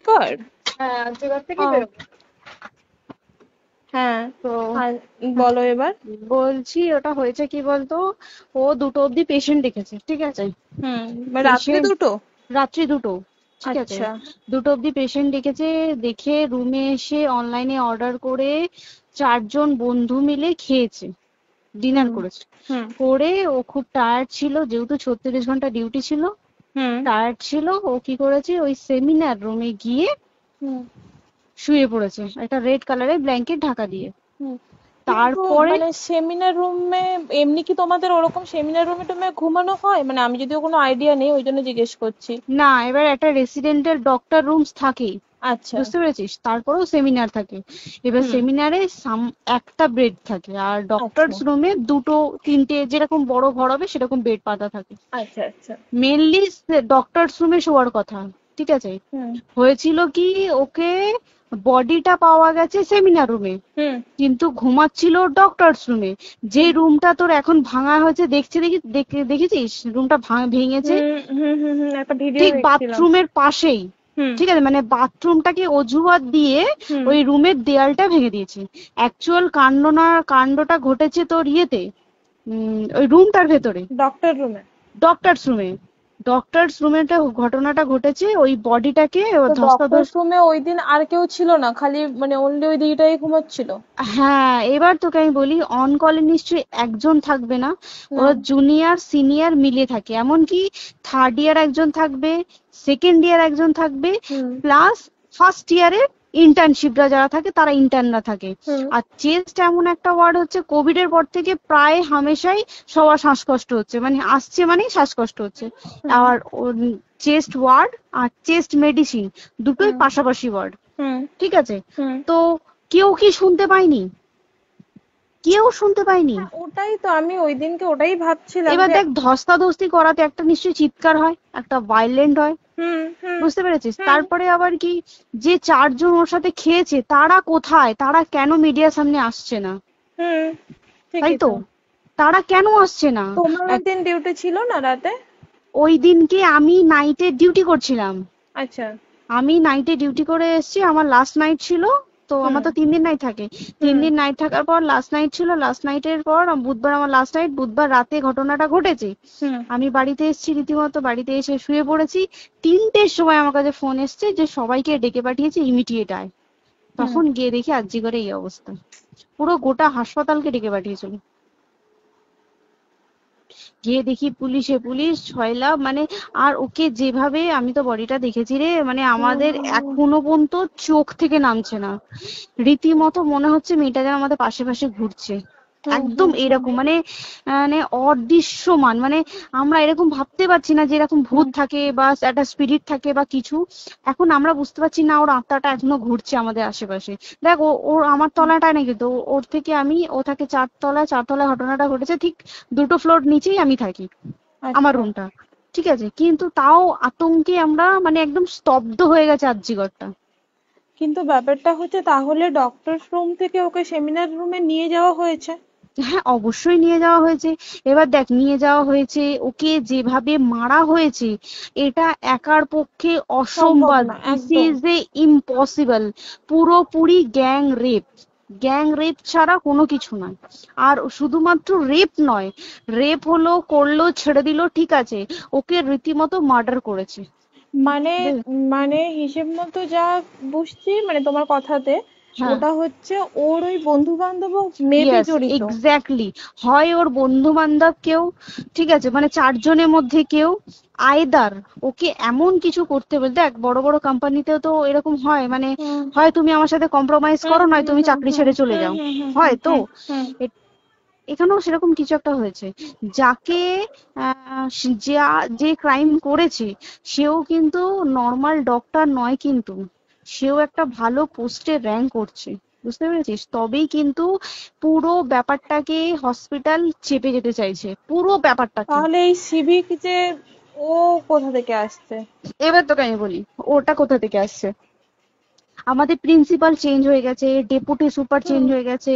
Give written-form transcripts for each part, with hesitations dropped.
God. হ্যাঁ আর্যিকর থেকে ও বেরোবে। হ্যাঁ, তো আর বলো এবার। বলছি ওটা হয়েছে কি বলতো, ও 2টো অব্দি পেশেন্ট দেখেছে, ঠিক আছে। রাত্রি পেশেন্ট 2টো? রাত্রি 2টো, ঠিক আছে। আচ্ছা। 2টো অব্দি পেশেন্ট দেখেছে, দেখে রুমে এসে অনলাইনে অর্ডার করে 4জন বন্ধু মিলে খেয়েছে, ডিনার হুম করেছে। হুম করে ও খুব টায়ার্ড ছিল, যেহেতু 36 ঘন্টা ডিউটি ছিল, হুম টায়ার্ড ছিল। ও কি করেছে, ওই সেমিনার রুমে গিয়ে হুম শুয়ে পড়েছে একটা রেড কালারের ব্ল্যাঙ্কেট ঢাকা দিয়ে। হুম কিন্তু তারপরে মানে সেমিনার রুমে এমনি কি তোমাদের ওরকম সেমিনার রুমে টুমে ঘুমানো হয়? মানে আমি যদিও কোনো আইডিয়া নেই, ওই জন্য জিজ্ঞেস করছি। না, এবার একটা রেসিডেন্টের ডক্টর রুমস থাকেই, আচ্ছা। বুঝতে পেরেছিস, তারপরেও সেমিনার থাকে। এবার হুম। সেমিনারে একটা বেড থাকে, আর আচ্ছা ডক্টরস রুমে 2টো 3টে যেরকম বড় ঘর হবে সেরকম বেড পাতা থাকে। আচ্ছা আচ্ছা। মেনলি ডক্টরস রুমে শোয়ার কথা, ঠিক আছে। হুম হয়েছিল কি, ওকে বডিটা পাওয়া গেছে সেমিনার রুমে, হুম কিন্তু ঘুমাচ্ছিল ডক্টরস রুমে। যে হুম রুমটা তোর এখন ভাঙা হয়েছে, দেখেছিস রুমটা ভেঙেছে, একটা ভিডিও ঠিক দেখছিলাম। বাথরুমের পাশেই, হুম ঠিক আছে, মানে বাথরুমটাকে অজুহাত দিয়ে হুম ওই রুমের দেয়ালটা ভেঙে দিয়েছে। অ্যাকচুয়াল কাণ্ডটা ঘটেছে তোর ইয়েতে, ওই রুমটার ভেতরে, ডক্টর রুমে? ডক্টরস রুমে। ডক্টরস রুমেটা ঘটনাটা ঘটেছে, ওই বডিটাকে তো ডক্টর ধস্তাধস্তি। রুমে ওই দিন আর কেউ ছিল না, খালি মানে অনলি ওই দিদিটাই ঘুমাচ্ছিল? হ্যাঁ, এবার তোকে আমি বলি, অন কলে নিশ্চয়ই একজন থাকবে না, না। ওরা জুনিয়র সিনিয়র মিলিয়ে থাকে, এমনকি থার্ড ইয়ার একজন থাকবে, সেকেন্ড ইয়ার একজন থাকবে, হুম প্লাস ফার্স্ট ইয়ারের ইন্টার্নশিপরা যারা থাকে তারা ইন্টার্নরা থাকে। হুম আর চেস্ট এমন একটা ওয়ার্ড হচ্ছে, কোভিড এর পর থেকে প্রায় হামেশাই সবার শ্বাসকষ্ট হচ্ছে, মানে আসছে মানেই শ্বাসকষ্ট হচ্ছে। হুম আর চেস্ট ওয়ার্ড আর চেস্ট মেডিসিন দুটোই হুম পাশাপাশি ওয়ার্ড, হুম ঠিক আছে। হুম। তো কেউ কি শুনতে পায়নি? কেউ শুনতে পায়নি। হ্যাঁ, ওটাই তো আমি ওই দিনকে ওটাই ভাবছিলাম এবার যে। দেখ, ধস্তাধস্তি করাতে একটা নিশ্চয়ই চিৎকার হয়, একটা ভাইলেন্ট হয়, হুম হুম বুঝতে পেরেছিস। হুম তারপরে আবার কি, যে 4জন ওর সাথে খেয়েছে তারা কোথায়, তারা কেন মিডিয়ার সামনে আসছে না? হুম। তাই ঠিকই তো, তো। তারা কেন আসছে না? তোমার ওই এক- দিন ডিউটি ছিল না রাতে? ওই দিনকে আমি নাইটে ডিউটি করছিলাম। আচ্ছা। আমি নাইটে ডিউটি করে এসেছি, আমার লাস্ট নাইট ছিল। তো হুম আমার তো 3 দিন নাইট থাকে, তিন হুম দিন নাইট থাকার পর লাস্ট নাইট ছিল, লাস্ট নাইটের পর বুধবার আমার লাস্ট নাইট, বুধবার রাতে ঘটনাটা ঘটেছে। হুম আমি বাড়িতে এসেছি, রীতিমতো বাড়িতে এসে শুয়ে পড়েছি। 3টের সময় আমার কাছে ফোন এসছে যে সবাইকে ডেকে পাঠিয়েছে, ইমিডিয়েট আয়। হুম। তখন গিয়ে দেখি আরজি করে এই অবস্থা, পুরো গোটা হাসপাতালকে ডেকে পাঠিয়েছিল। গিয়ে দেখি পুলিশ ছয়লা, মানে, আর ওকে যেভাবে, আমি তো বডিটা দেখেছি রে, মানে আমাদের হুম এখনো পর্যন্ত চোখ থেকে নামছে না। রীতিমতো মনে হচ্ছে মেয়েটা যেন আমাদের পাশে পাশে ঘুরছে, হুম একদম হুম হুম এরকম, মানে মানে অদৃশ্যমান, মানে আমরা এরকম ভাবতে পারছি না যে এরকম ভূত হুম থাকে বা একটা স্পিরিট থাকে বা কিছু। এখন আমরা বুঝতে পারছি না ওর আত্মাটা এখনো ঘুরছে আমাদের আশেপাশে। দেখ, ওর আমার তলাটায় নাকি, তো ওর থেকে ও থাকে 4তলায়, 4তলায় ঘটনাটা ঘটেছে, ঠিক 2টো ফ্লোর নিচেই আমি থাকি, আমার আচ্ছা। রুমটা, ঠিক আছে। কিন্তু তাও আতঙ্কে আমরা মানে একদম স্তব্ধ হয়ে গেছে আর্জিগরটা। কিন্তু ব্যাপারটা হচ্ছে, তাহলে ডক্টর রুম থেকে ওকে সেমিনার রুমে নিয়ে যাওয়া হয়েছে? হ্যাঁ, অবশ্যই নিয়ে যাওয়া হয়েছে। এবার দেখ, নিয়ে যাওয়া হয়েছে, ওকে যেভাবে মারা হয়েছে, এটা একার পক্ষে সম্ভব অসম্ভব, না দিস একদম। Is a impossible. পুরোপুরি গ্যাং রেপ, গ্যাং রেপ ছাড়া কোনো কিছু নয়। আর শুধুমাত্র রেপ নয়, রেপ হলো, করলো, ছেড়ে দিল, ঠিক আছে, ওকে রীতিমতো মার্ডার করেছে। মানে মানে হিসেব মতো যা বুঝছি মানে তোমার কথাতে, হ্যাঁ, ওটা হচ্ছে ওর ওই বন্ধু বান্ধব মেবি ইয়েস, জড়িত। এক্স্যাক্টলি। হয় ওর বন্ধু বান্ধব কেউ, ঠিক আছে, মানে 4জনের মধ্যে কেউ, আইদার ওকে এমন কিছু করতে বলতে, দেখ বড় বড় কোম্পানিতেও তো এরকম হয়, মানে হুম হয় তুমি আমার সাথে কম্প্রোমাইজ হুম করো, নয় হুম তুমি হুম চাকরি হুম ছেড়ে চলে হুম যাও, হুম হুম হয় হুম তো। হুম হুম। এ- এখানেও সেরকম কিছু একটা হয়েছে। যাকে যে ক্রাইম করেছে, সেও কিন্তু নর্মাল ডক্টর নয়, কিন্তু সেও একটা ভালো পোস্টে র্যাঙ্ক করছে, বুঝতে পেরেছিস, তবেই কিন্তু পুরো ব্যাপারটাকে হসপিটাল চেপে যেতে চাইছে, পুরো ব্যাপারটাকে। তাহলে এই সিভিক যে, ও কোথা থেকে আসছে? এবার তোকে আমি বলি ওটা কোথা থেকে আসছে। আমাদের প্রিন্সিপাল চেঞ্জ হয়ে গেছে, ডেপুটি সুপার চেঞ্জ হুম হয়ে গেছে,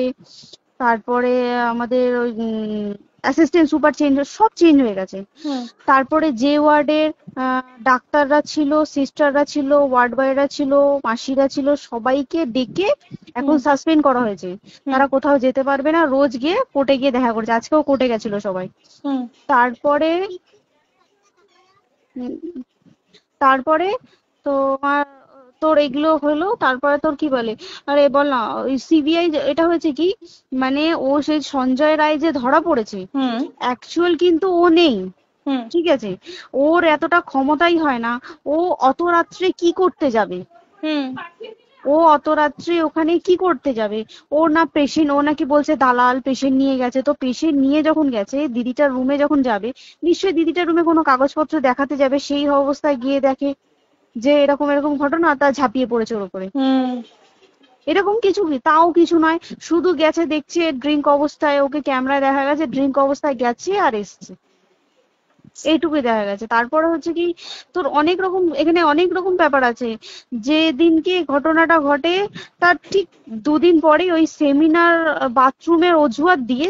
তারপরে আমাদের ওই অ্যাসিস্ট্যান্ট সুপার চেঞ্জ, সব চেঞ্জ হয়ে গেছে। হুম তারপরে যে ওয়ার্ডের ডাক্তাররা ছিল, সিস্টাররা ছিল, ওয়ার্ড বয়রা ছিল, মাসিরা ছিল, সবাইকে ডেকে এখন হুম সাসপেন্ড করা হয়েছে। হুম তারা কোথাও যেতে পারবে না, রোজ গিয়ে কোর্টে গিয়ে দেখা করছে। আজকেও কোর্টে গেছিল সবাই। হুম তারপরে উম, তারপরে তোমার তোর এগুলো হলো, তারপরে তোর কি বলে, আরে বল না, ওই সিবিআই এটা হয়েছে কি, মানে ও সেই সঞ্জয় রায় যে ধরা পড়েছে, হুম অ্যাকচুয়াল কিন্তু ও নেই, হুম ঠিক আছে? ওর এতটা ক্ষমতাই হয় না। ও অত রাত্রে কি করতে যাবে? হুম ও অত রাত্রে ওখানে কি করতে যাবে? ও না পেশেন্ট, ও নাকি বলছে দালাল পেশেন্ট নিয়ে গেছে। তো পেশেন্ট নিয়ে যখন গেছে, দিদিটার রুমে যখন যাবে, নিশ্চয়ই দিদিটার রুমে কোনো কাগজপত্র দেখাতে যাবে, সেই অবস্থায় গিয়ে দেখে যে এরকম এরকম ঘটনা, তা ঝাঁপিয়ে পড়েছে ওর উপরে। হুম এরকম কিছু কি, তাও কিছু নয়, শুধু গেছে দেখছে ড্রিঙ্ক অবস্থায়, ওকে ক্যামেরায় দেখা গেছে ড্রিঙ্ক অবস্থায় গেছে আর এসছে, এইটুকুই দেখা গেছে। তারপরে হচ্ছে কি, তোর অনেক রকম, এখানে অনেক রকম ব্যাপার আছে। যে দিনকে ঘটনাটা ঘটে তার ঠিক দুদিন পরে ওই সেমিনার বাথরুমের অজুহাত দিয়ে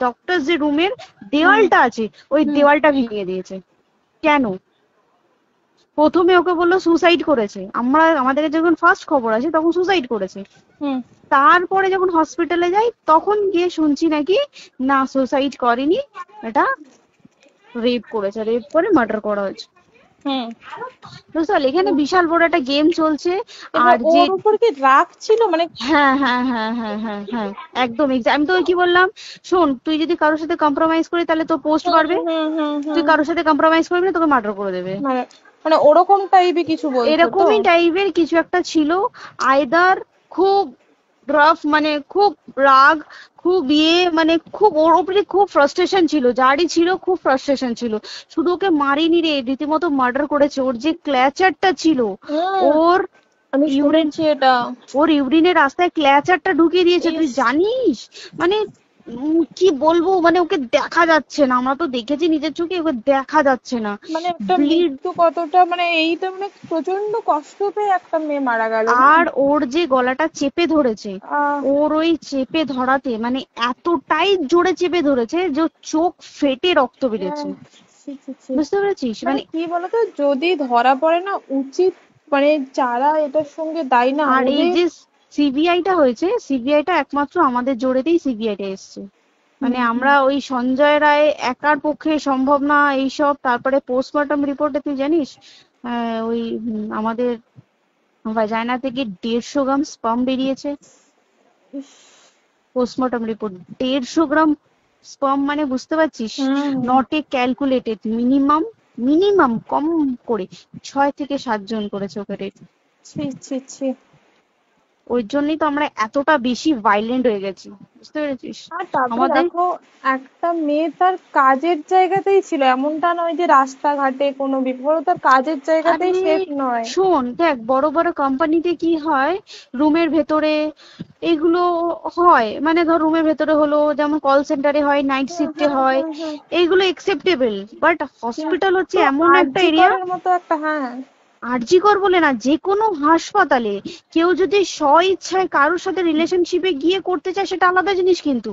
ডক্টর যে রুমের হুম দেওয়ালটা আছে, ওই হুম দেওয়ালটা ভেঙে দিয়েছে। কেন? প্রথমে ওকে বললো সুসাইড করেছে, আমাদের যখন ফার্স্ট খবর আছে তখন সুসাইড করেছে। হুম তারপরে যখন হসপিটালে যাই তখন গিয়ে শুনছি নাকি না, সুসাইড করেনি, এটা রেপ করেছে, রেপ করে মার্ডার করা হয়েছে। হুম বুঝতে পারলি, এখানে বিশাল বড় একটা গেম চলছে। এবার আর যে, ওর উপর কি রাগ ছিল মানে? হ্যাঁ হ্যাঁ হ্যাঁ হ্যাঁ হ্যাঁ হ্যাঁ, একদম আমি তো কি বললাম, শোন, তুই যদি কারোর সাথে কম্প্রোমাইজ করি তাহলে তোর পোস্ট হুম বাড়বে, হুম হুম তুই হুম কারোর সাথে কম্প্রোমাইজ করবি না, তোকে মার্ডার করে দেবে। মানে মানে ওরকম টাইপই কিছু বলছো তো? এরকমই টাইপের কিছু একটা ছিল। আইদার খুব রাফ, মানে খুব রাগ, খুব মানে খুব ওর উপরে খুব ফ্রাস্ট্রেশন ছিল, যারই ছিল খুব ফ্রাস্ট্রেশন ছিল। শুধু ওকে মারিনি রে, রীতিমতো মার্ডার করেছে। ওর যে ক্ল্যাচারটা ছিল, হুম ওর আমি ইউরিন, শুনেছি এটা। ওর ইউরিনের রাস্তায় ক্ল্যাচারটা ঢুকিয়ে দিয়েছে, তুই ইস, জানিস? মানে কি বলবো, মানে ওকে দেখা যাচ্ছে না, আমরা তো দেখেছি নিজের চোখে, ওকে দেখা যাচ্ছে না, মানে একটা ব্লিড। মৃত্যু কতটা, মানে এইটা মানে প্রচন্ড কষ্ট পেয়ে একটা মেয়ে মারা গেল না? আর ওর যে গলাটা চেপে ধরেছে, আহ ওর ওই চেপে ধরাতে মানে এতটাই জোরে চেপে ধরেছে যে ওর চোখ ফেটে রক্ত বেরিয়েছে। আহ, ছি, ছি, ছি। বুঝতে পেরেছিস? মানে মানে কি বলতো, যদি ধরা পড়ে না উচিত, মানে যারা এটার সঙ্গে দায়ী না আর এই ওদের। যে সিবিআইটা হয়েছে, সিবিআইটা একমাত্র আমাদের জোরেতেই সিবিআইটা এসছে। মানে হুম হুম আমরা ওই সঞ্জয় রায় একার পক্ষে সম্ভব না এইসব। তারপরে পোস্টমর্টম রিপোর্টে তুই জানিস, ওই আমাদের ভাজাইনা থেকে 150 গ্রাম স্পাম বেরিয়েছে। ইস, পোস্টমর্টম রিপোর্ট, 150 গ্রাম স্পাম, মানে বুঝতে পারছিস? Hmm not a calculated, minimum, minimum কম করে 6 থেকে 7 জন করেছে ওকে রেট। ছি ছি ছি। ওই জন্যই তো আমরা এতটা বেশি ভাইলেন্ট হয়ে গেছি, বুঝতে পেরেছিস? আর তারপর আমাদের, দেখো, একটা মেয়ে তার কাজের জায়গাতেই ছিল, এমনটা নয় যে রাস্তাঘাটে কোনো বিপদ, ও তার কাজের আরে জায়গাতেই সেফ নয়। শোন দেখ, বড় বড় কোম্পানিতে কি হয়, রুমের ভেতরে এগুলো হয়, মানে ধর রুমের ভেতরে হলো, যেমন কল সেন্টারে হয়, নাইট হুম শিফটে হুম হয়, হুম হুম। এইগুলো একসেপ্টেবল। বাট হসপিটাল হচ্ছে কিন্তু এমন একটা আরজি এরিয়া, করের মতো একটা, হ্যাঁ। আরজি কর বলে না, যে কোনো হাসপাতালে কেউ যদি স্ব ইচ্ছায় কারোর সাথে রিলেশনশিপে গিয়ে করতে চায় সেটা আলাদা জিনিস কিন্তু,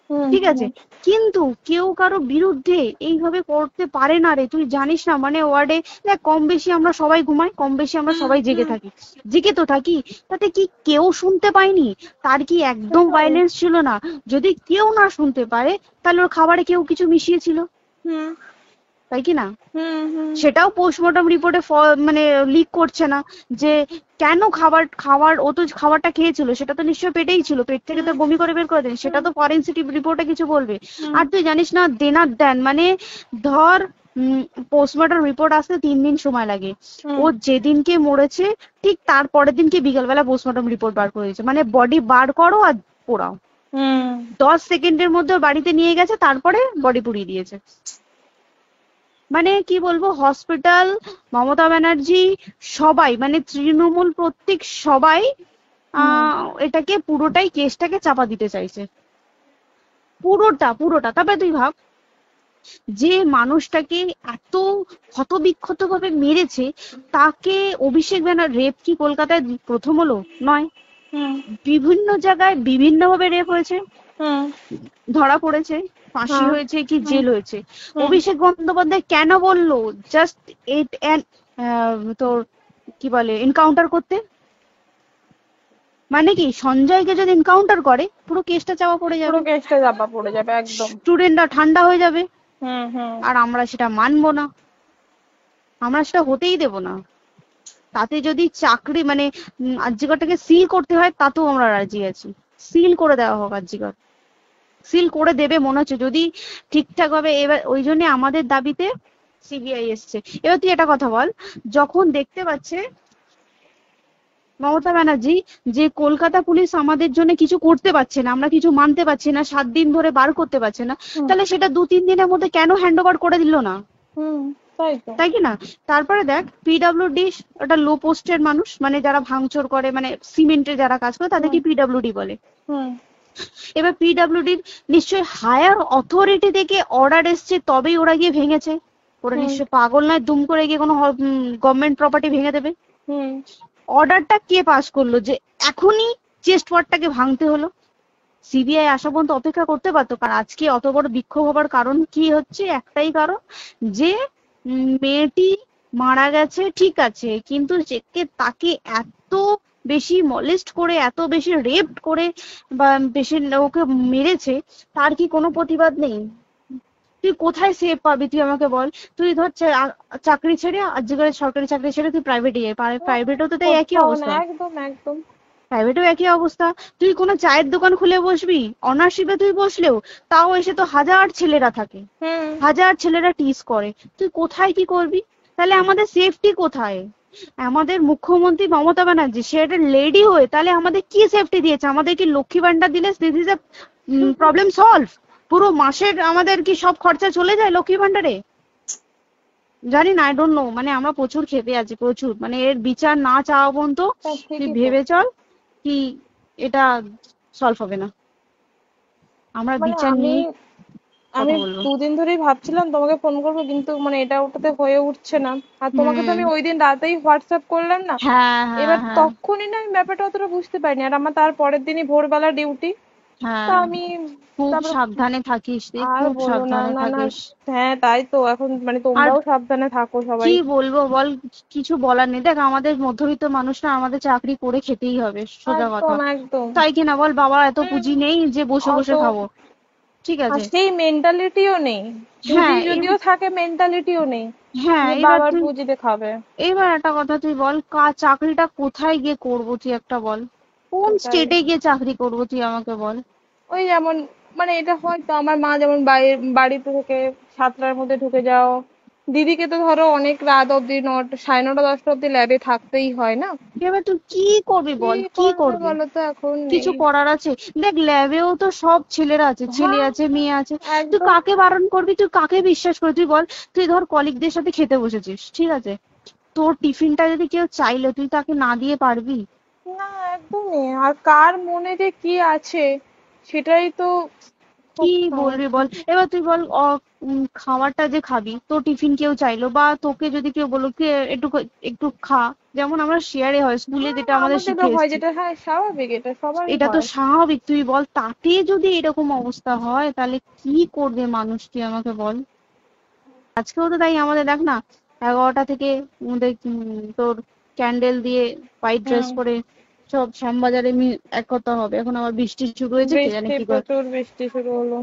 হুম ঠিক আছে? হুম কিন্তু কেউ কারো বিরুদ্ধে এইভাবে করতে পারে না রে, তুই জানিস না? মানে ওয়ার্ডে দেখ, কম বেশি আমরা সবাই ঘুমাই, কম বেশি আমরা হুম সবাই জেগে হুম। থাকি, জেগে তো থাকি, তাতে কি কেউ শুনতে পায়নি? তার কি একদম সেটাই। ভাইলেন্স ছিল না? যদি কেউ না শুনতে পারে, তাহলে ওর খাবারে কেউ কিছু মিশিয়েছিল, হুম তাই কি না? হুম হুম সেটাও পোস্টমর্টম রিপোর্টে মানে লিক করছে না, যে কেন খাবার খাবার ও তো খাবারটা খেয়েছিল, সেটা তো নিশ্চয়ই পেটেই ছিল, পেট থেকে তো হুম বমি করে বের করে দেন, সেটা হুম তো ফরেনসিক রিপোর্টে কিছু বলবে। হুম আর তুই জানিস না, দেনার দেন মানে, ধর পোস্টমর্টম রিপোর্ট আসতে 3 দিন সময় লাগে, হুম ও যেদিনকে মরেছে ঠিক তার পরের দিনকে বিকালবেলা পোস্টমর্টম রিপোর্ট বার করে দিয়েছে, মানে বডি বার করো আর পোড়াও, হুম। 10 সেকেন্ডের মধ্যে ওর বাড়িতে নিয়ে গেছে, তারপরে বডি পুড়িয়ে দিয়েছে। মানে কি বলবো, হসপিটাল, মমতা ব্যানার্জি, সবাই মানে তৃণমূল প্রত্যেক সবাই হুম এটাকে পুরোটাই, কেসটাকে চাপা দিতে চাইছে, পুরোটা পুরোটা। তবে তুই ভাব, যে মানুষটাকে এত ক্ষতবিক্ষত ভাবে মেরেছে, তাকে অভিষেক ব্যানার, রেপ কি কলকাতায় প্রথম হলো? নয়, হুম বিভিন্ন জায়গায় বিভিন্ন ভাবে রেপ হয়েছে। হুম। ধরা পড়েছে, ফাঁসি হ্যাঁ। হয়েছে কি হুম। জেল হয়েছে। হুম। অভিষেক বন্দ্যোপাধ্যায় কেন বললো জাস্ট এইট তোর কি বলে এনকাউন্টার করতে? মানে কি সঞ্জয়কে যদি এনকাউন্টার করে পুরো কেসটা চাপা পড়ে পুরো যাবে, কেসটা চাপা পড়ে যাবে একদম। স্টুডেন্টরা ঠান্ডা হয়ে যাবে, হুম হুম। আর আমরা সেটা মানবো না, আমরা সেটা হতেই দেব না। তাতে যদি চাকরি মানে আরজিকরটাকে সিল করতে হয় তাতেও আমরা রাজি আছি, সিল করে দেওয়া হোক আরজিকর, সিল করে দেবে মনে হচ্ছে যদি ঠিকঠাক ভাবে। এবার ওই জন্য আমাদের দাবিতে সিবিআই এসছে। এবার তুই একটা কথা বল, যখন দেখতে পাচ্ছে মমতা ব্যানার্জি যে কলকাতা পুলিশ আমাদের জন্য কিছু করতে পারছে না, আমরা কিছু মানতে পারছি না, 7 দিন ধরে বার করতে পারছে না, হুম। তাহলে সেটা 2-3 দিনের মধ্যে কেন হ্যান্ড ওভার করে দিল না? হুম। তাই তো। তাই কি না? তারপরে দেখ পিডব্লিউডি একটা লো পোস্টের মানুষ, মানে যারা ভাঙচুর করে, মানে সিমেন্টের যারা কাজ করে তাদেরকে হুম। পিডব্লিউডি বলে। হুম। এবার পিডব্লিউডির নিশ্চয়ই হায়ার অথরিটি থেকে অর্ডার এসছে তবেই ওরা গিয়ে ভেঙেছে। ওরা হুম। নিশ্চয়ই পাগল নয় দুম করে গিয়ে কোনো গভর্নমেন্ট প্রপার্টি ভেঙে দেবে। হুম। অর্ডারটা কে পাস করলো যে এখনই চেস্ট ওয়ার্ডটাকে ভাঙতে হলো? সিবিআই আসা পর্যন্ত অপেক্ষা করতে পারতো। কারণ আজকে অত বড় বিক্ষোভ হবার কারণ কি হচ্ছে? একটাই কারণ, যে মেয়েটি মারা গেছে ঠিক আছে, কিন্তু তাকে এত বেশি মলেস্ট করে, এত বেশি রেপ করে বা বেশি ওকে মেরেছে, তার কি কোনো প্রতিবাদ নেই? তুই কোথায় সেফ পাবি তুই আমাকে বল? তুই ধর চাকরি ছেড়ে আজকের সরকারি চাকরি ছেড়ে তুই প্রাইভেটে যাই, প্রাইভেটেও তো তাই একই কোথাও না, অবস্থা, একদম একদম। প্রাইভেটেও একই অবস্থা। তুই কোনো চায়ের দোকান খুলে বসবি, অনার্সশিপে তুই বসলেও তাও এসে তো হাজার ছেলেরা থাকে, হুম। হাজার ছেলেরা টিজ করে, তুই কোথায় কি করবি? তাহলে আমাদের সেফটি কোথায়? আমাদের মুখ্যমন্ত্রী মমতা ব্যানার্জি সে একটা লেডি হয়ে তাহলে আমাদের কি সেফটি দিয়েছে? আমাদের কি লক্ষ্মী ভান্ডার দিলে this is a problem solve? পুরো মাসের আমাদের কি সব খরচা চলে যায় লক্ষ্মী ভান্ডারে? জানি না, আই ডোন্ট নো। মানে আমরা প্রচুর ক্ষেপে আছি, প্রচুর। মানে এর বিচার না চাওয়া পর্যন্ত তুই ঠিকই তো। ভেবে চল কি এটা সলভ হবে না। আমরা মানে বিচার আমি নিয়ে আমি কথা বলবো। 2 দিন ধরেই ভাবছিলাম তোমাকে ফোন করবো, কিন্তু মানে এটা ওটাতে হয়ে উঠছে না। আর তোমাকে তো হুম। আমি ওই দিন রাতেই হোয়াটসঅ্যাপ করলাম না। হ্যাঁ হ্যাঁ এবার হ্যাঁ। তখনই না আমি ব্যাপারটা অতটা বুঝতে পারিনি, আর আমার তার পরের দিনই ভোরবেলা ডিউটি। তা হ্যাঁ, আমি খুব তারপর সাবধানে থাকিস রে, আর খুব বলো না, সাবধানে না না। থাকিস। হ্যাঁ তাই তো, এখন মানে আর তোমরাও সাবধানে থাকো সবাই। কি বলবো বল, কিছু বলার নেই। দেখ আমাদের মধ্যবিত্ত মানুষরা আমাদের চাকরি করে খেতেই হবে, সোজা কথা। একদম একদম। তাই কিনা বল? বাবার এত হুম। পুঁজি নেই যে বসে অত, বসে খাবো, ঠিক আর আছে? সেই মেন্টালিটিও নেই। পুঁজি হ্যাঁ যদিও থাকে, মেন্টালিটিও নেই হ্যাঁ, যে এবার বাবার তুই, পুঁজিতে খাবে। এবার একটা কথা তুই বল, চাকরিটা কোথায় গিয়ে করবো তুই একটা বল? কোন সেটাই। স্টেটে গিয়ে চাকরি করবো তুই আমাকে বল? ওই যেমন, মানে এটা হয়তো আমার মা যেমন বাড়িতে থেকে 7টার মধ্যে ঢুকে যাও, দিদিকে তো ধরো অনেক রাত অব্দি 9টা, 9:30, 10টা অব্দি ল্যাবে থাকতেই হয় না। এবার তুই কি করবি কি বল, কি করবে করবি? বলো তো, এখন কিছু নেই। করার আছে? দেখ ল্যাবেও তো সব ছেলেরা আছে, ছেলে হ্যাঁ আছে মেয়ে আছে। তুই একদম। কাকে বারণ করবি, তুই কাকে বিশ্বাস করবি তুই বল? তুই ধর কলিগদের সাথে খেতে বসেছিস, ঠিক আছে, তোর টিফিনটা যদি কেউ চাইলো তুই তাকে না দিয়ে পারবি? না একদমই। আর কার মনে যে কি আছে সেটাই তো কি খুব বলবি সমস্যা। বল? এবার তুই বল খাবারটা যে খাবি, তোর টিফিন কেউ চাইলো বা তোকে যদি কেউ বললো কে একটু একটু খা, যেমন আমরা শেয়ারে হয় স্কুলে হ্যাঁ যেটা আমাদের আমাদেরও শিখে হয়, এসেছি, যেটা হ্যাঁ স্বাভাবিক, এটা সবারই এটা তো হয়। স্বাভাবিক। তুই বল তাতে যদি এরকম অবস্থা হয় তাহলে কি করবে মানুষ, তুই আমাকে বল? আজকেও তো তাই আমাদের দেখ না, 11টা থেকে আমাদের তোর ক্যান্ডেল দিয়ে হোয়াইট ড্রেস হুম। পরে সব শ্যামবাজারে একতা হবে। এখন আবার বৃষ্টি শুরু হয়েছে, কে জানে বৃষ্টি, কি প্রচুর বৃষ্টি শুরু হলো।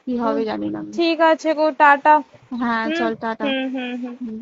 কি হুম। হবে জানি না আমি। ঠিক আছে গো, টাটা। হ্যাঁ হুম চল টাটা। হুম হুম হুম। হুম।